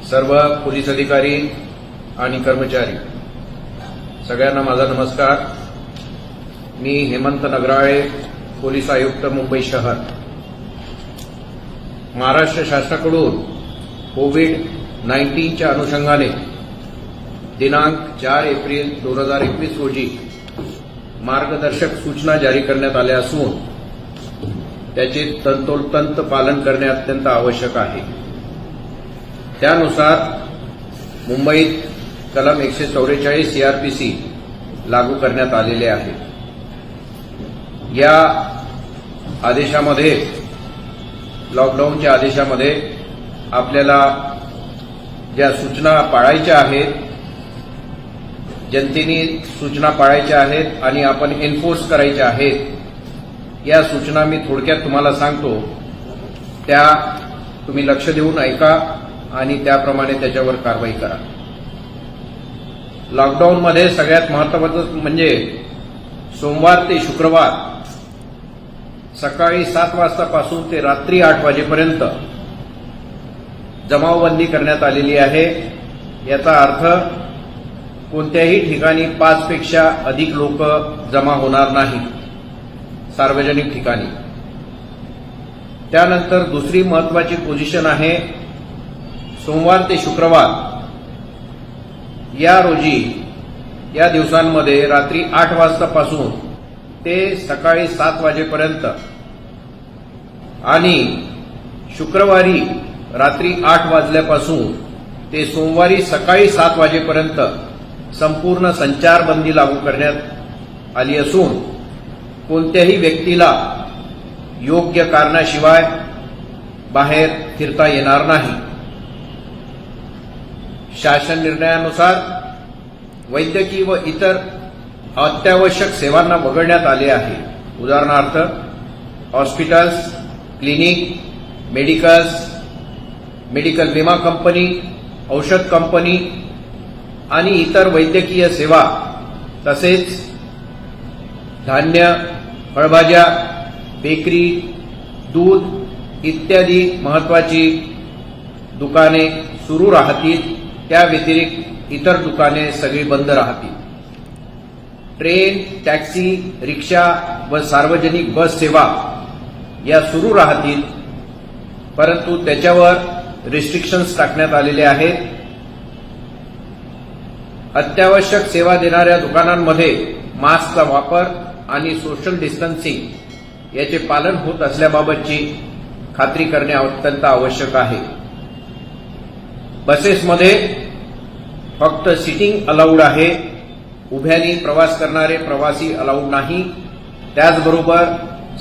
सर्व पोलीस अधिकारी आणि कर्मचारी सगळ्यांना माझा नमस्कार। मी हेमंत नगराळे, पोलीस आयुक्त मुंबई शहर। महाराष्ट्र शासनाकडून कोविड-19च्या अनुषंगाने दिनांक 4 एप्रिल 2021 रोजी मार्गदर्शक सूचना जारी करण्यात आल्या असून त्याचे तंतोतंत पालन करणे अत्यंत आवश्यक आहे। त्यानुसार मुंबईत कलम 144 सीआरपीसी लागू करण्यात आलेले आहे। या आदेशामध्ये, लॉकडाऊनच्या आदेशामध्ये आपल्याला ज्या सूचना पाळायच्या आहेत, जनतेने सूचना पाळायच्या आहेत आणि आपण एन्फोर्स करायच्या आहेत, या सूचना मी थोडक्यात तुम्हाला सांगतो। त्या तुम्ही लक्ष देऊन ऐका आणि त्याप्रमाणे त्याच्यावर कारवाई करा। लॉकडाऊनमध्ये सगळ्यात महत्त्वाचं म्हणजे सोमवार ते शुक्रवार सकाळी 7 वाजतापासून ते रात्री 8 वाजेपर्यंत जमावबंदी करण्यात आलेली आहे। याचा अर्थ कोणत्याही ठिकाणी 5 पेक्षा अधिक लोक जमा होणार नाही सार्वजनिक ठिकाणी। त्यानंतर दुसरी महत्त्वाची पोझिशन आहे, सोमवार ते शुक्रवार या रोजी, या दिवसांमध्ये रात्री 8 वाजतापासून ते सकाळी 7 वाजेपर्यंत आणि शुक्रवारी रात्री 8 वाजल्यापासून ते सोमवारी सकाळी 7 वाजेपर्यंत संपूर्ण संचारबंदी लागू करण्यात आली असून कोणत्याही व्यक्तीला योग्य कारणाशिवाय बाहेर फिरता येणार नाही। शासन निर्णयानुसार वैद्यकीय व इतर अत्यावश्यक सेवांना वगळण्यात आले आहे। उदाहरणार्थ हॉस्पिटल्स, क्लिनिक, मेडिकल विमा कंपनी, औषध कंपनी आणि इतर वैद्यकीय सेवा, तसेच धान्य, फळभाज्या, बेकरी, दूध इत्यादी महत्त्वाची दुकाने सुरू राहतील। त्या व्यतिरिक्त इतर दुकाने सगळी बंद राहतील। ट्रेन, टॅक्सी, रिक्षा व सार्वजनिक बस सेवा या सुरू राहतील, परंतु त्याच्यावर रिस्ट्रिक्शन्स टाकण्यात आलेले आहेत। अत्यावश्यक सेवा देणाऱ्या दुकानांमध्ये मास्कचा वापर आणि सोशल डिस्टन्सिंग याचे पालन होत असल्याबाबतची खात्री करणे अत्यंत आवश्यक आहे। बसेसमध्ये फक्त सिटिंग अलाउड आहे, उभ्यानी प्रवास करणारे प्रवासी अलाउड नाही। त्याचबरोबर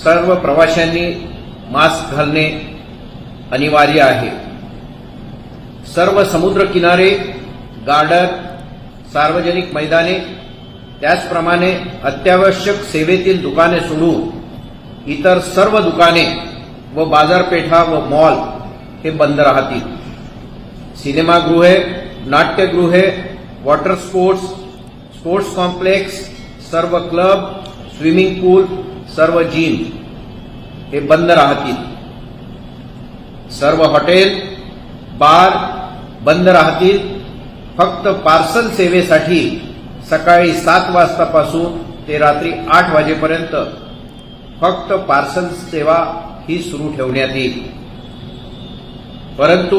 सर्व प्रवाशांनी मास्क घालणे अनिवार्य आहे। सर्व समुद्र किनारे, गार्डन, सार्वजनिक मैदाने, त्याचप्रमाणे अत्यावश्यक सेवेतील दुकाने सोडून इतर सर्व दुकाने व बाजारपेठा व मॉल हे बंद राहतील। सिनेमागृहे, नाट्यगृहे, वॉटर स्पोर्ट्स कॉम्प्लेक्स, सर्व क्लब, स्विमिंग पूल, सर्व जिम हे बंद राहतील। सर्व हॉटेल, बार बंद राहतील। फक्त पार्सल सेवेसाठी सकाळी 7 वाजतापासून ते रात्री 8 वाजेपर्यंत फक्त पार्सल सेवा ही सुरू ठेवण्यात येईल। परंतु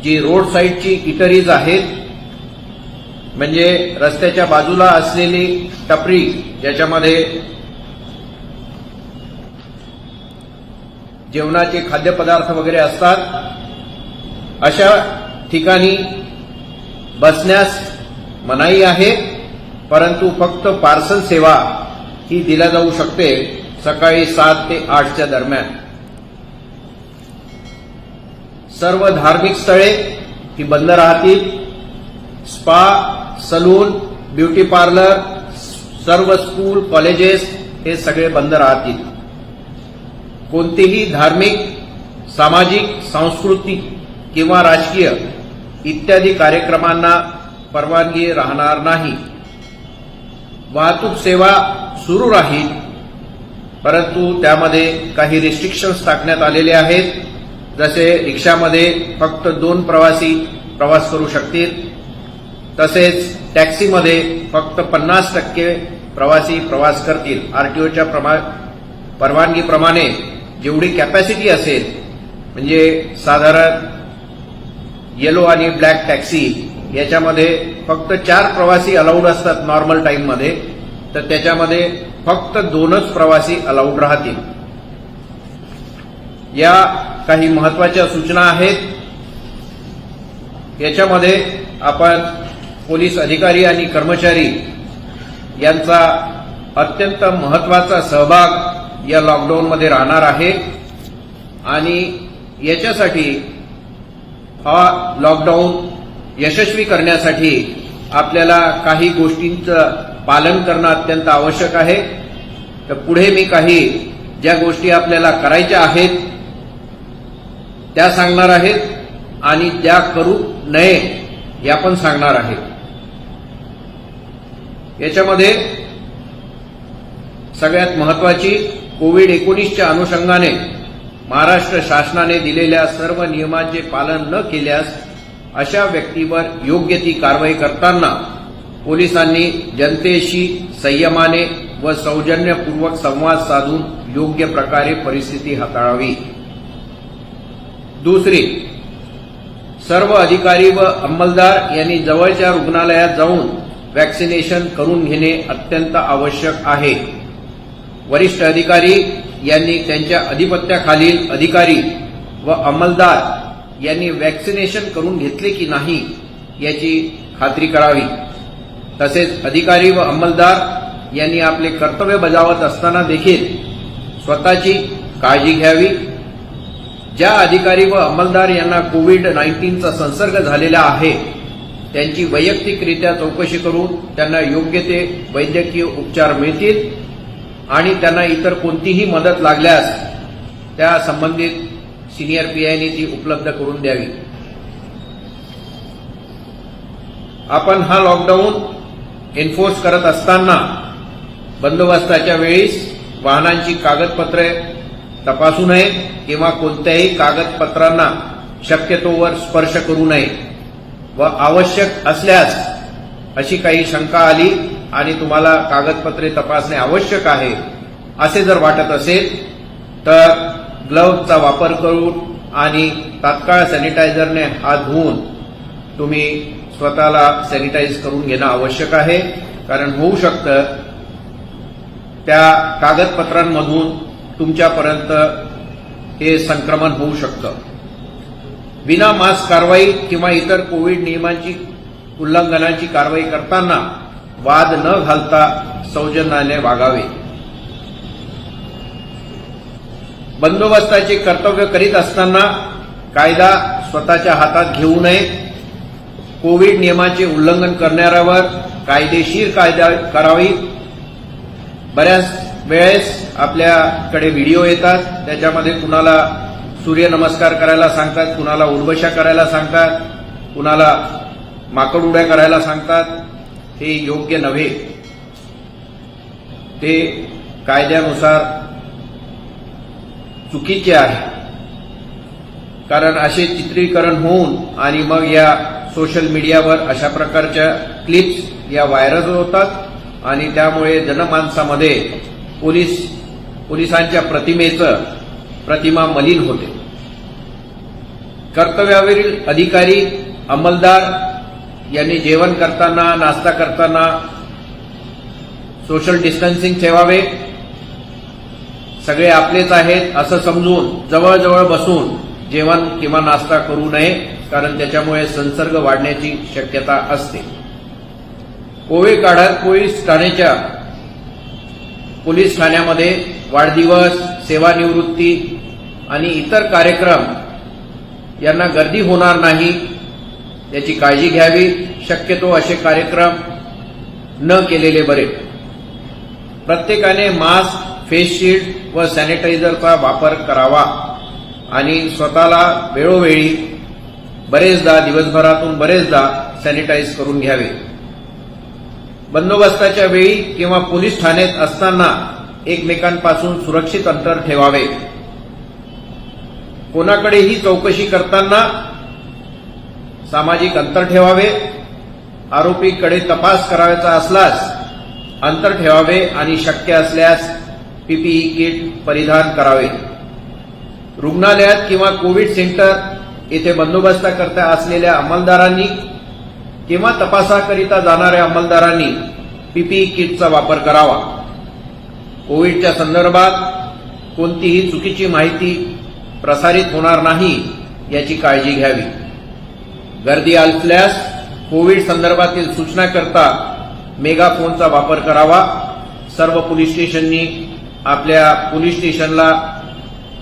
जी रोड साईडची इटरीज आहेत, म्हणजे रस्त्याच्या बाजूला असलेली टपरी ज्याच्यामध्ये जेवणाचे खाद्यपदार्थ वगैरे असतात, अशा ठिकाणी बसण्यास मनाई आहे, परंतु फक्त पार्सल सेवा ही दिल्या जाऊ शकते सकाळी 7 ते 8च्या दरम्यान। सर्व धार्मिक स्थळे ही बंद राहतील। स्पा, सलून, ब्युटी पार्लर, सर्व स्कूल, कॉलेजेस हे सगळे बंद राहतील। कोणतेही धार्मिक, सामाजिक, सांस्कृतिक किंवा राजकीय इत्यादी कार्यक्रमांना परवानगी राहणार नाही। वाहतूक सेवा सुरू राहील, परंतु त्यामध्ये काही रिस्ट्रिक्शन्स टाकण्यात आलेले आहेत। जसे रिक्षामध्ये फक्त 2 प्रवासी प्रवास करू शकतील. तसेच टॅक्सीमध्ये फक्त 50% प्रवासी प्रवास करतील. आरटीओच्या परवानगीप्रमाणे जेवढी कॅपॅसिटी असेल, म्हणजे साधारण येलो आणि ब्लॅक टॅक्सी याच्यामध्ये फक्त 4 प्रवासी अलाउड असतात नॉर्मल टाईममध्ये, तर त्याच्यामध्ये फक्त 2च प्रवासी अलाउड राहतील. या काही महत्वाच्या सूचना आहेत. याच्यामध्ये आपण पोलीस अधिकारी आणि कर्मचारी यांचा अत्यंत महत्वाचा सहभाग या लॉकडाऊनमध्ये राहणार आहे आणि याच्यासाठी हा लॉकडाऊन यशस्वी करण्यासाठी आपल्याला काही गोष्टींचं पालन करणं अत्यंत आवश्यक आहे. तर पुढे मी काही ज्या गोष्टी आपल्याला करायच्या आहेत त्या सांगणार आहेत आणि ज्या करू नये या पण सांगणार आहेत. याच्यामध्ये सगळ्यात महत्वाची कोविड-19च्या अनुषंगाने महाराष्ट्र शासनाने दिलेल्या सर्व नियमांचे पालन न केल्यास अशा व्यक्तीवर योग्य ती कारवाई करताना पोलिसांनी जनतेशी संयमाने व सौजन्यपूर्वक संवाद साधून योग्य प्रकारे परिस्थिती हाताळावी. दुसरी, सर्व अधिकारी व अंमलदार यांनी जवळच्या रुग्णालयात जाऊन व्हॅक्सिनेशन करून घेणे अत्यंत आवश्यक आहे. वरिष्ठ अधिकारी यांनी त्यांच्या अधिपत्याखालील अधिकारी व अंमलदार यांनी व्हॅक्सिनेशन करून घेतले की नाही याची खात्री करावी. तसेच अधिकारी व अंमलदार यांनी आपले कर्तव्य बजावत असताना देखील स्वतःची काळजी घ्यावी. ज्या अधिकारी व अंमलदार यांना कोविड-19चा संसर्ग झालेला आहे त्यांची वैयक्तिकरित्या चौकशी करून त्यांना योग्य ते वैद्यकीय उपचार मिळतील आणि त्यांना इतर कोणतीही मदत लागल्यास त्या संबंधित सिनियर पीआयने ती उपलब्ध करून द्यावी. आपण हा लॉकडाऊन एन्फोर्स करत असताना बंदोबस्ताच्या वेळीस वाहनांची कागदपत्रे तपासू नये किंवा कोणत्याही कागदपत्रांना शक्यतोवर स्पर्श करू नये व आवश्यक असल्यास अशी काही शंका आली आणि तुम्हाला कागदपत्रे तपासणे आवश्यक आहे असे जर वाटत असेल तर ग्लोव्हचा वापर करून आणि तात्काळ सॅनिटायझरने हात धुवून तुम्ही स्वतःला सॅनिटाईज करून घेणं आवश्यक आहे. कारण होऊ शकतं त्या कागदपत्रांमधून तुमच्यापर्यंत हे संक्रमण होऊ शकतं. विना मास्क कारवाई किंवा इतर कोविड नियमांची उल्लंघनाची कारवाई करताना वाद न घालता सौजन्याने वागावे. बंदोबस्ताचे कर्तव्य करीत असताना कायदा स्वतःच्या हातात घेऊ नये. कोविड नियमाचे उल्लंघन करणाऱ्यावर कायदेशीर कायदा करावी. बऱ्याच वेळेस आपल्याकडे व्हिडिओ येतात, त्याच्यामध्ये कुणाला सूर्यनमस्कार करायला सांगतात, कुणाला उर्वशा करायला सांगतात, कुणाला माकड उड्या करायला सांगतात. हे योग्य नव्हे. ते कायद्यानुसार चुकीचे आहे. कारण असे चित्रीकरण होऊन आणि मग या सोशल मीडियावर अशा प्रकारच्या क्लिप्स या व्हायरल होतात आणि त्यामुळे जनमानसामध्ये पोलिसांच्या प्रतिमा मलिन होते. कर्तव्यावरील अधिकारी अंमलदार यांनी जेवण करताना नाश्ता करताना सोशल डिस्टन्सिंग ठेवावे. सगळे आपलेच आहेत असं समजून जवळजवळ बसून जेवण किंवा नाश्ता करू नये, कारण त्याच्यामुळे संसर्ग वाढण्याची शक्यता असते. कोविड काळात पोलीस ठाण्यामध्ये वाढदिवस, सेवानिवृत्ती आणि इतर कार्यक्रम यांना गर्दी होणार नाही याची काळजी घ्यावी. शक्यतो असे कार्यक्रम न केलेले बरे. प्रत्येकाने मास्क, फेस शील्ड व सॅनिटायझरचा वापर करावा आणि स्वतःला वेळोवेळी दिवसभरातून बरेचदा सॅनिटाईज करून घ्यावे. बंदोबस्ताच्या वेळी किंवा पोलीस ठाण्यात असताना एकमेकांपासून सुरक्षित अंतर ठेवावे. कोणाकडेही चौकशी करताना सामाजिक अंतर ठेवावे, आरोपीकडे तपास करायचा असल्यास अंतर ठेवावे आणि शक्य असल्यास पीपीई किट परिधान करावे. रुग्णालयात किंवा कोविड सेंटर येथे बंदोबस्ताकरता असलेल्या अंमलदारांनी किंवा तपासाकरिता जाणाऱ्या अंमलदारांनी पीपीई किटचा वापर करावा. कोविडच्या संदर्भात कोणतीही चुकीची माहिती प्रसारित होणार नाही याची काळजी घ्यावी. गर्दी असल्यास कोविड संदर्भातील सूचनाकरता मेगाफोनचा वापर करावा. सर्व पोलीस स्टेशननी आपल्या पोलीस स्टेशनला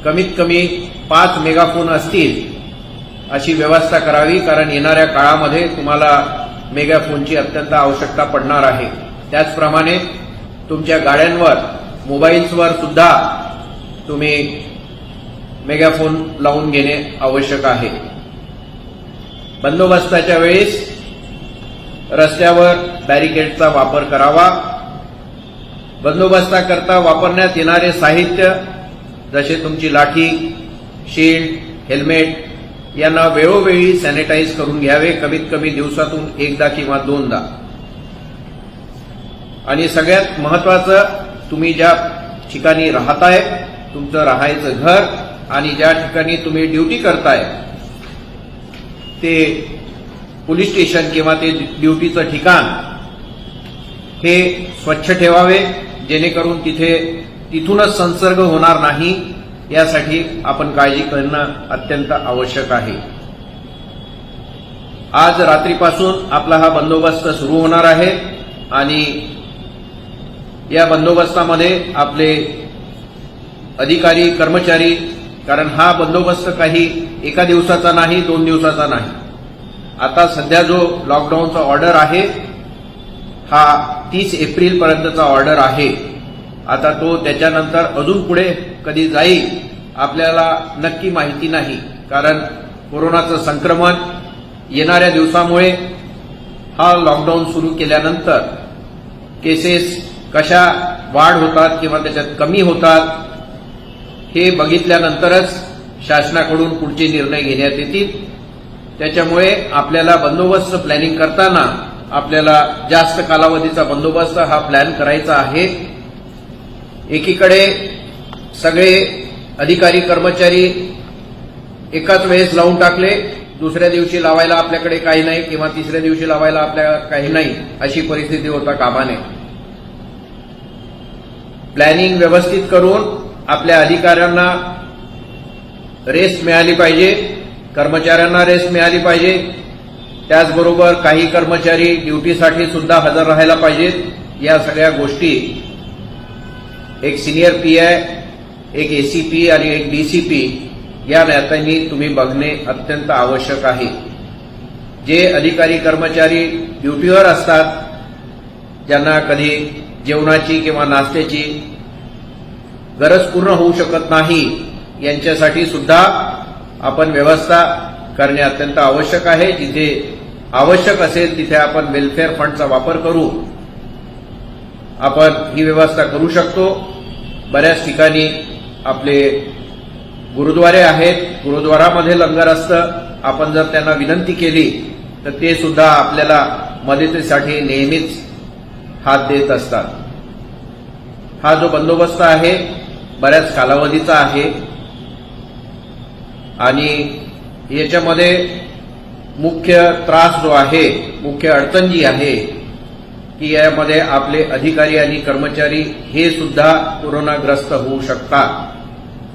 कमीत कमी 5 मेगाफोन असतील अशी व्यवस्था करावी, कारण येणाऱ्या काळामध्ये तुम्हाला मेगाफोनची अत्यंत आवश्यकता पडणार आहे. त्याचप्रमाणे तुमच्या गाड्यांवर, मोबाईल्सवर सुद्धा तुम्ही मेगाफोन लावून घेणे आवश्यक आहे. बंदोबस्ताच्या वेळेस रस्त्यावर बॅरिकेडचा वापर करावा. बंदोबस्ताकरता वापरण्यात येणारे साहित्य जसे तुमची लाठी, शील्ड, हेल्मेट यांना वेळोवेळी सॅनिटाईज करून घ्यावे, कमीत कमी दिवसातून एकदा किंवा दोनदा. आणि सगळ्यात महत्वाचं, तुम्ही ज्या ठिकाणी राहताय, तुमचं राहायचं घर आणि ज्या ठिकाणी तुम्ही ड्युटी करताय ते पोलीस स्टेशन किंवा ते ड्युटीचं ठिकाण हे स्वच्छ ठेवावे, जेणेकरून तिथूनच संसर्ग होणार नाही यासाठी आपण काळजी करणं अत्यंत आवश्यक आहे. आज रात्रीपासून आपला हा बंदोबस्त सुरू होणार आहे आणि या बंदोबस्तामध्ये आपले अधिकारी, कर्मचारी, कारण हा बंदोबस्त काही एका दिवसाचा नाही, 2 दिवसाचा नाही. आता सध्या जो लॉकडाऊनचा ऑर्डर आहे हा 30 एप्रिलपर्यंतचा ऑर्डर आहे. आता तो त्याच्यानंतर अजून पुढे कधी जाईल आपल्याला नक्की माहिती नाही, कारण कोरोनाचं संक्रमण येणाऱ्या दिवसामुळे हा लॉकडाऊन सुरू केल्यानंतर केसेस कशा वाढ होतात किंवा त्याच्यात कमी होतात हे बघितल्यानंतरच शासनाकडून पुढचे निर्णय घेण्यात येतील. त्याच्यामुळे आपल्याला बंदोबस्त प्लॅनिंग करताना आपल्याला जास्त कालावधीचा बंदोबस्त हा प्लॅन करायचा आहे. एकीकडे सगळे अधिकारी, कर्मचारी एकाच वेळेस लावून टाकले, दुसऱ्या दिवशी लावायला आपल्याकडे काही नाही किंवा तिसऱ्या दिवशी लावायला आपल्याला काही नाही, अशी परिस्थिती होता कामा नये. प्लॅनिंग व्यवस्थित करून आपल्या अधिकाऱ्यांना रेस्ट मिळाली पाहिजे, कर्मचाऱ्यांना रेस्ट मिळाली पाहिजे. त्याचबरोबर काही कर्मचारी ड्युटीसाठी सुद्धा हजर राहायला पाहिजेत. या सगळ्या गोष्टी एक सिनियर पीआय, एक एसीपी आणि एक डीसीपी या नात्याने तुम्ही बघणे अत्यंत आवश्यक आहे. जे अधिकारी, कर्मचारी ड्युटीवर असतात, ज्यांना कधी जेवणाची किंवा नाश्त्याची गरज पूर्ण होऊ शकत नाही, यांच्यासाठी सुद्धा आपण व्यवस्था करणे अत्यंत आवश्यक आहे. जिथे आवश्यक असेल तिथे आपण वेलफेअर फंडचा वापर करू आपण ही व्यवस्था करू शकतो. बऱ्याच ठिकाणी आपले गुरुद्वारे आहेत, गुरुद्वारामध्ये लंगर असतं. आपण जर त्यांना विनंती केली तर ते सुद्धा आपल्याला मदतीसाठी नेहमीच हात देत असतात. हा जो बंदोबस्त आहे बऱ्याच कालावधीचा आहे आणि याच्यामध्ये मुख्य त्रास जो आहे, मुख्य अडचण जी आहे की यामध्ये आपले अधिकारी आणि कर्मचारी हे सुद्धा कोरोनाग्रस्त होऊ शकतात.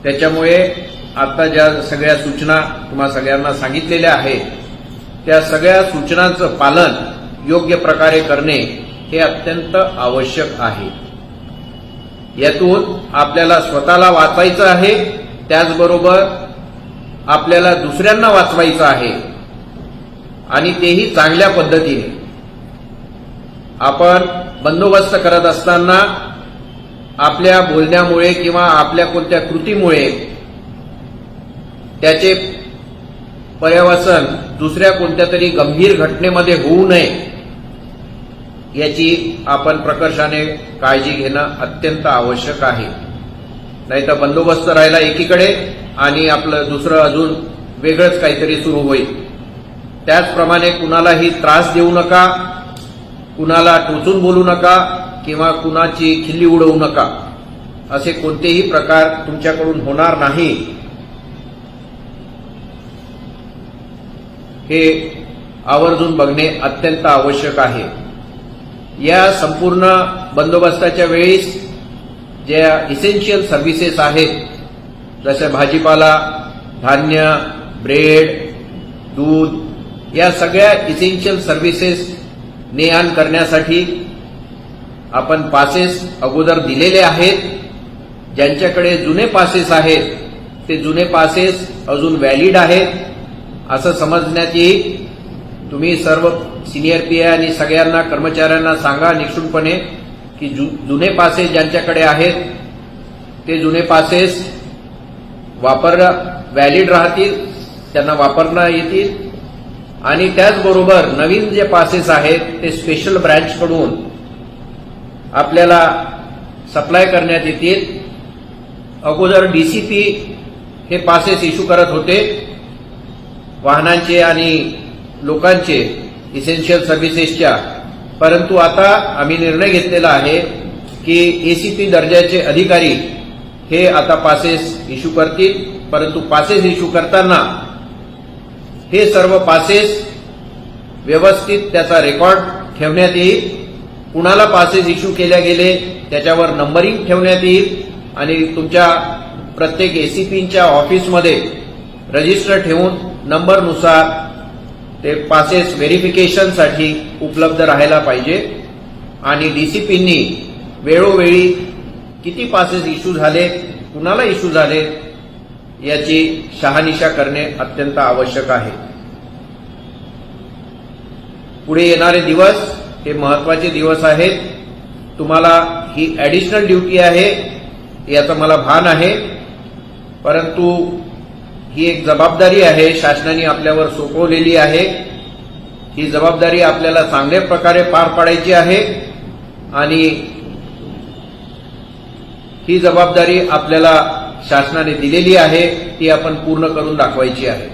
त्याच्यामुळे आता ज्या सगळ्या सूचना तुम्हा सगळ्यांना सांगितलेल्या आहेत त्या सगळ्या सूचनांचं पालन योग्य प्रकारे करणे हे अत्यंत आवश्यक आहे. यातून आपल्याला स्वतःला वाचवायचं आहे, त्याचबरोबर आपल्याला दुसऱ्यांना वाचवायचं आहे आणि तेही चांगल्या पद्धतीने. आपण बंदोबस्त करत असताना आपल्या बोलण्यामुळे किंवा आपल्या कोणत्या कृतीमुळे त्याचे पर्यवसन दुसऱ्या कोणत्या तरी गंभीर घटनेमध्ये होऊ नये याची आपण प्रकर्षाने काळजी घेणं अत्यंत आवश्यक आहे. नाहीतर बंदोबस्त राहिला एकीकडे आणि आपलं दुसरं अजून वेगळंच काहीतरी सुरू होईल. त्याचप्रमाणे कुणालाही त्रास देऊ नका, कुणाला टोचून बोलू नका किंवा कुणाची खिल्ली उडवू नका. असे कोणतेही प्रकार तुमच्याकडून होणार नाही हे आवर्जून बघणे अत्यंत आवश्यक आहे. या संपूर्ण बंदोबस्ताच्या वेळेस ज्या इसेन्शियल सर्व्हिसेस आहेत, जसे भाजीपाला, धान्य, ब्रेड, दूध, या सगळ्या इसेन्शियल सर्व्हिसेस ने-आण करण्यासाठी आपण पासेस अगोदर दिलेले आहेत. ज्यांच्याकडे जुने पासेस आहेत ते जुने पासेस अजून व्हॅलिड आहेत असं समजण्यात येईल. तुम्ही सर्व सिनियर पीए आणि सगळ्यांना कर्मचाऱ्यांना सांगा निक्षुणपणे की जुने पासेस ज्यांच्याकडे आहेत ते जुने पासेस व्हॅलिड राहतील, त्यांना वापरता येतील. आणि त्याचबरोबर नवीन जे पासेस आहेत ते स्पेशल ब्रँचकडून आपल्याला सप्लाय करण्यात येतील. अगोदर डीसीपी हे पासेस इश्यू करत होते वाहनांचे आणि लोकांचे इसेन्शियल सर्व्हिसेसच्या, परंतु आता आम्ही निर्णय घेतलेला आहे की एसीपी दर्जाचे अधिकारी हे आता पासेस इश्यू करतील. परंतु पासेस इश्यू करताना हे सर्व पासेस व्यवस्थित त्याचा रेकॉर्ड ठेवण्यात येईल. कुणाला पासेस इश्यू केल्या गेले त्याच्यावर नंबरिंग ठेवण्यात येईल आणि तुमच्या प्रत्येक एसीपीच्या ऑफिसमध्ये रजिस्टर ठेवून नंबरनुसार ते पासेस व्हेरिफिकेशनसाठी उपलब्ध राहायला पाहिजे. आणि डीसीपींनी वेळोवेळी किती पासेस इश्यू झाले, कुणाला इश्यू झाले याची शहानिशा करणे अत्यंत आवश्यक आहे. पुढे येणारे दिवस हे महत्वाचे दिवस आहेत. तुम्हाला ही ॲडिशनल ड्युटी आहे याचं मला भान आहे, परंतु ही एक जबाबदारी आहे शासनाने आपल्यावर सोपवलेली आहे. ही जबाबदारी आपल्याला चांगल्या प्रकारे पार पाडायची आहे आणि ही जबाबदारी आपल्याला शासनाने दिलेली आहे ती आपण पूर्ण करून दाखवायची आहे.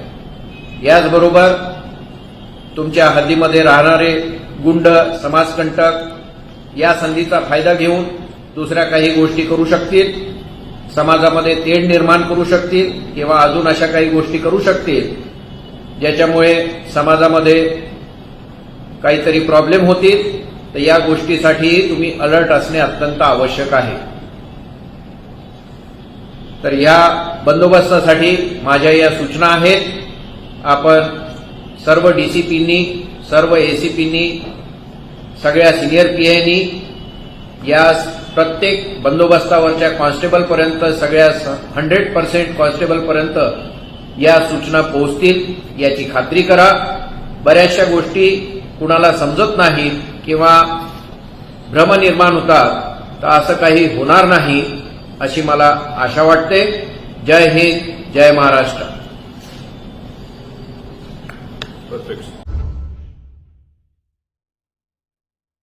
याचबरोबर तुमच्या हद्दीमध्ये राहणारे गुंड, समाजकंटक या संधीचा फायदा घेऊन दुसऱ्या काही गोष्टी करू शकतील, समाजामध्ये तेढ निर्माण करू शकतील किंवा अजून अशा काही गोष्टी करू शकतील ज्याच्यामुळे समाजामध्ये काहीतरी प्रॉब्लेम होतील. तर या गोष्टीसाठी तुम्ही अलर्ट असणे अत्यंत आवश्यक आहे. तर या बंदोबस्तासाठी माझ्या या सूचना आहेत. आपण सर्व डीसीपींनी, सर्व एसीपींनी, सगळ्या सिनियर पीआयनी या प्रत्येक बंदोबस्तावरच्या कॉन्स्टेबलपर्यंत, सगळ्या 100% कॉन्स्टेबलपर्यंत या सूचना पोहोचतील याची खात्री करा. बऱ्याचशा गोष्टी कुणाला समजत नाही किंवा भ्रम निर्माण होतात, तर असं काही होणार नाही अशी मला आशा वाटते. जय हिंद, जय महाराष्ट्र.